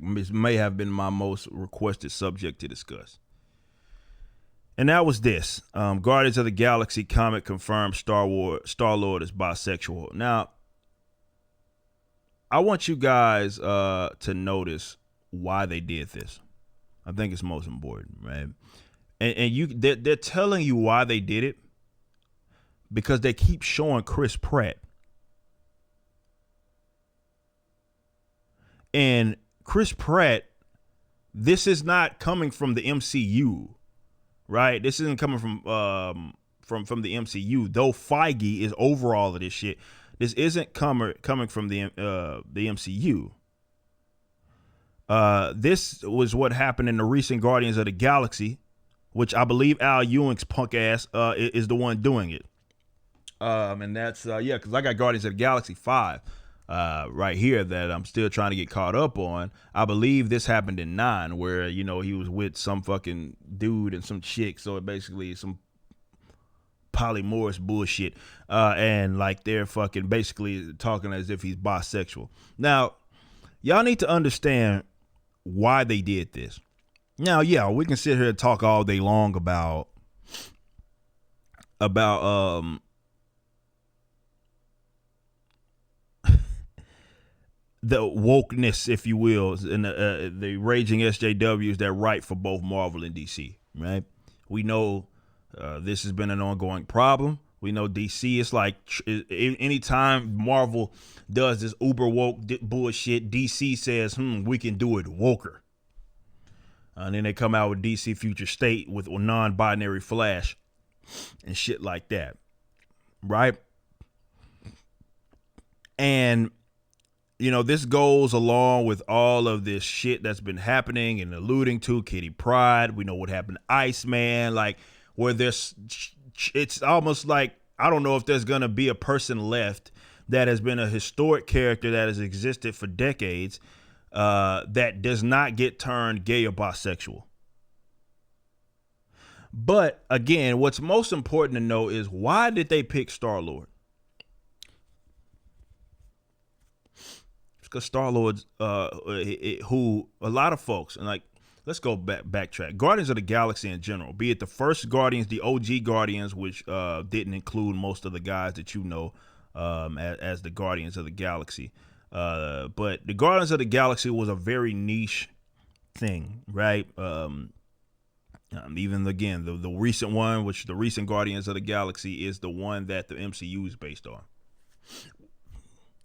this may have been my most requested subject to discuss. And that was this. Guardians of the Galaxy comic confirmed Star-Lord is bisexual. Now, I want you guys to notice why they did this. I think it's most important, right? And they're telling you why they did it because they keep showing Chris Pratt. And Chris Pratt, this is not coming from the MCU, right? This isn't coming from the MCU. Though Feige is over all of this shit, this isn't coming from the MCU. This was what happened in the recent Guardians of the Galaxy, which I believe Al Ewing's punk ass is the one doing it. And that's because I got Guardians of the Galaxy 5 right here that I'm still trying to get caught up on. I believe this happened in 9, where he was with some fucking dude and some chick, so it basically some polymorphs bullshit, and like they're fucking basically talking as if he's bisexual. Now, y'all need to understand why they did this. Now, yeah, we can sit here and talk all day long about the wokeness, if you will, and the raging SJWs that write for both Marvel and DC, right? We know this has been an ongoing problem. We know DC is like anytime Marvel does this uber woke bullshit, DC says, we can do it woker. And then they come out with DC Future State with non-binary Flash and shit like that, right? And this goes along with all of this shit that's been happening and alluding to Kitty Pryde. We know what happened to Iceman, like where it's almost like, I don't know if there's going to be a person left that has been a historic character that has existed for decades that does not get turned gay or bisexual. But again, what's most important to know is, why did they pick Star-Lord? Because Star-Lord's who a lot of folks, and like, let's go backtrack. Guardians of the Galaxy in general, be it the first Guardians, the OG Guardians, which didn't include most of the guys that as the Guardians of the Galaxy. But the Guardians of the Galaxy was a very niche thing, right? Even again, the recent one, which the recent Guardians of the Galaxy is the one that the MCU is based on.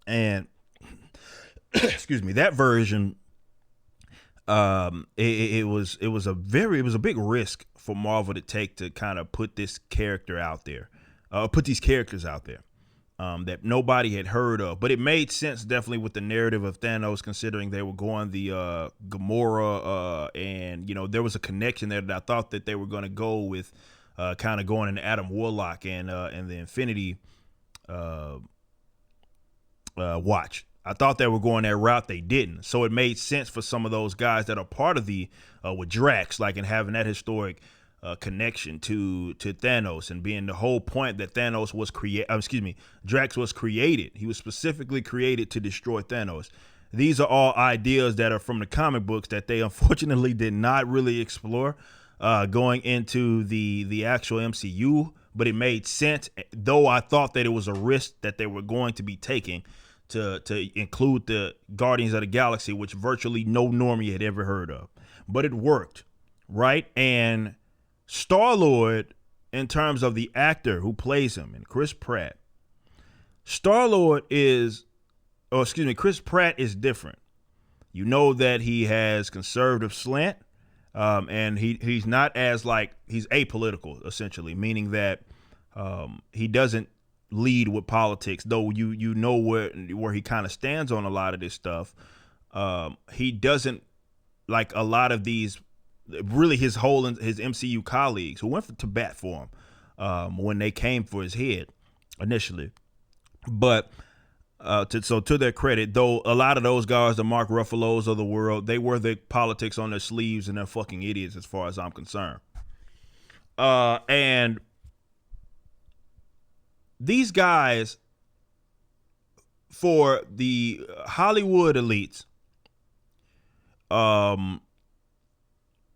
And excuse me, that version, it was a big risk for Marvel to take to kind of put this character out there, put these characters out there that nobody had heard of. But it made sense definitely with the narrative of Thanos, considering they were going the Gamora, and there was a connection there that I thought that they were going to go with, kind of going into Adam Warlock and the Infinity Watch. I thought they were going that route. They didn't. So it made sense for some of those guys that are part of the with Drax, like, and having that historic connection to Thanos, and being the whole point that Thanos was Drax was created. He was specifically created to destroy Thanos. These are all ideas that are from the comic books that they unfortunately did not really explore going into the actual MCU, but it made sense, though I thought that it was a risk that they were going to be taking to include the Guardians of the Galaxy, which virtually no normie had ever heard of. But it worked, right? And Star-Lord, in terms of the actor who plays him, and Chris Pratt, Chris Pratt is different. You know that he has conservative slant, and he's not as, like, he's apolitical, essentially, meaning that he doesn't lead with politics, though you know where he kind of stands on a lot of this stuff. He doesn't, like a lot of these, really his MCU colleagues who went to bat for him when they came for his head initially. But to their credit, though, a lot of those guys, the Mark Ruffalo's of the world, they wear their politics on their sleeves, and they're fucking idiots as far as I'm concerned. And these guys, for the Hollywood elites, um,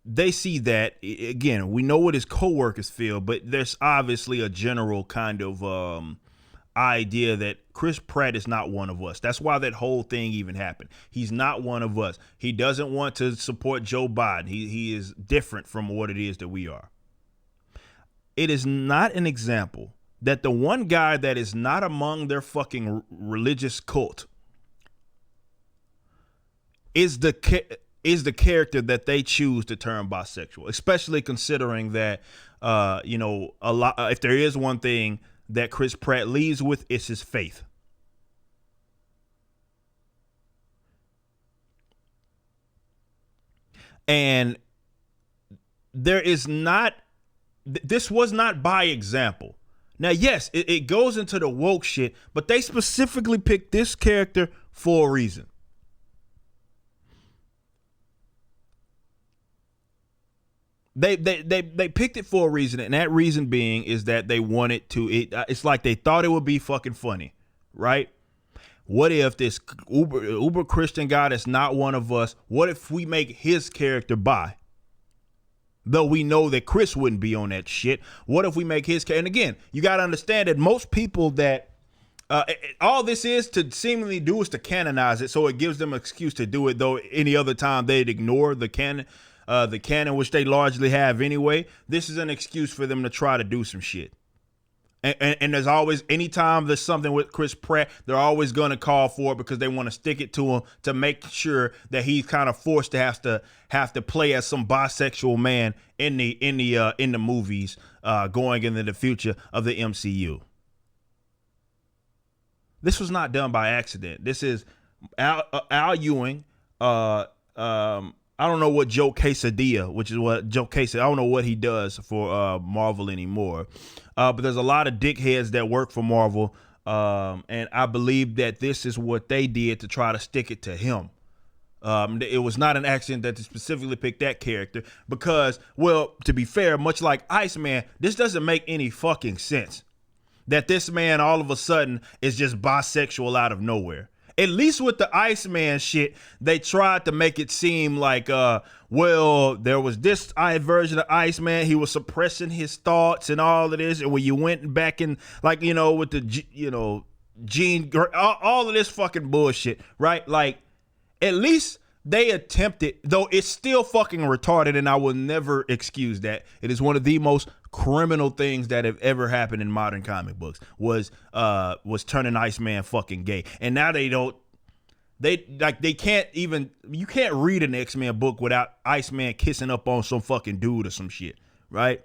they see that again. We know what his coworkers feel, but there's obviously a general kind of idea that Chris Pratt is not one of us. That's why that whole thing even happened. He's not one of us. He doesn't want to support Joe Biden. He is different from what it is that we are. It is not an example that the one guy that is not among their fucking religious cult is the character that they choose to turn bisexual, especially considering that a lot. If there is one thing that Chris Pratt leads with, it's his faith. And there is not. This was not by example. Now, yes, it goes into the woke shit, but they specifically picked this character for a reason. They picked it for a reason, and that reason being is that they wanted to. It's like they thought it would be fucking funny, right? What if this uber Christian guy that's not one of us? What if we make his character bi? Though we know that Chris wouldn't be on that shit. What if we make his character? And again, you got to understand that most people that all this is to seemingly do is to canonize it, so it gives them an excuse to do it. Though any other time they'd ignore the canon which they largely have anyway. This is an excuse for them to try to do some shit. And there's always, anytime there's something with Chris Pratt, they're always going to call for it because they want to stick it to him to make sure that he's kind of forced to have to play as some bisexual man in the movies going into the future of the MCU. This was not done by accident. This is Al Ewing. I don't know what Joe Quesadilla, which is what Joe Quesadilla, I don't know what he does for Marvel anymore. But there's a lot of dickheads that work for Marvel. And I believe that this is what they did to try to stick it to him. It was not an accident that they specifically picked that character because, well, to be fair, much like Iceman, this doesn't make any fucking sense. That this man all of a sudden is just bisexual out of nowhere. At least with the Iceman shit, they tried to make it seem like, well, there was this version of Iceman. He was suppressing his thoughts and all of this. And when you went back in, like, with the, gene, all of this fucking bullshit, right? Like, at least they attempted, though it's still fucking retarded, and I will never excuse that. It is one of the most criminal things that have ever happened in modern comic books was turning Iceman fucking gay. And now they can't even, you can't read an X-Men book without Iceman kissing up on some fucking dude or some shit, right?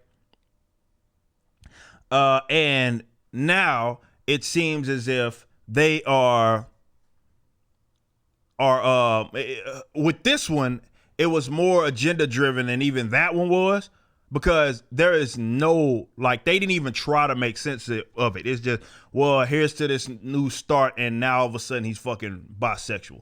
And now it seems as if they are with this one, it was more agenda driven than even that one was. Because there is no, like, they didn't even try to make sense of it. It's just, well, here's to this new start, and now all of a sudden he's fucking bisexual.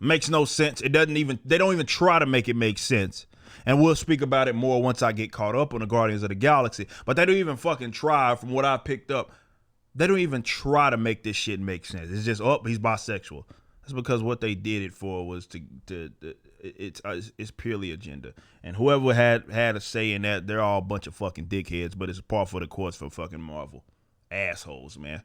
Makes no sense. It doesn't even, they don't even try to make it make sense. And we'll speak about it more once I get caught up on the Guardians of the Galaxy. But they don't even fucking try, from what I picked up. They don't even try to make this shit make sense. It's just, oh, he's bisexual. That's because what they did it for was it's purely agenda. And whoever had a say in that, they're all a bunch of fucking dickheads, but it's par for the course for fucking Marvel. Assholes, man.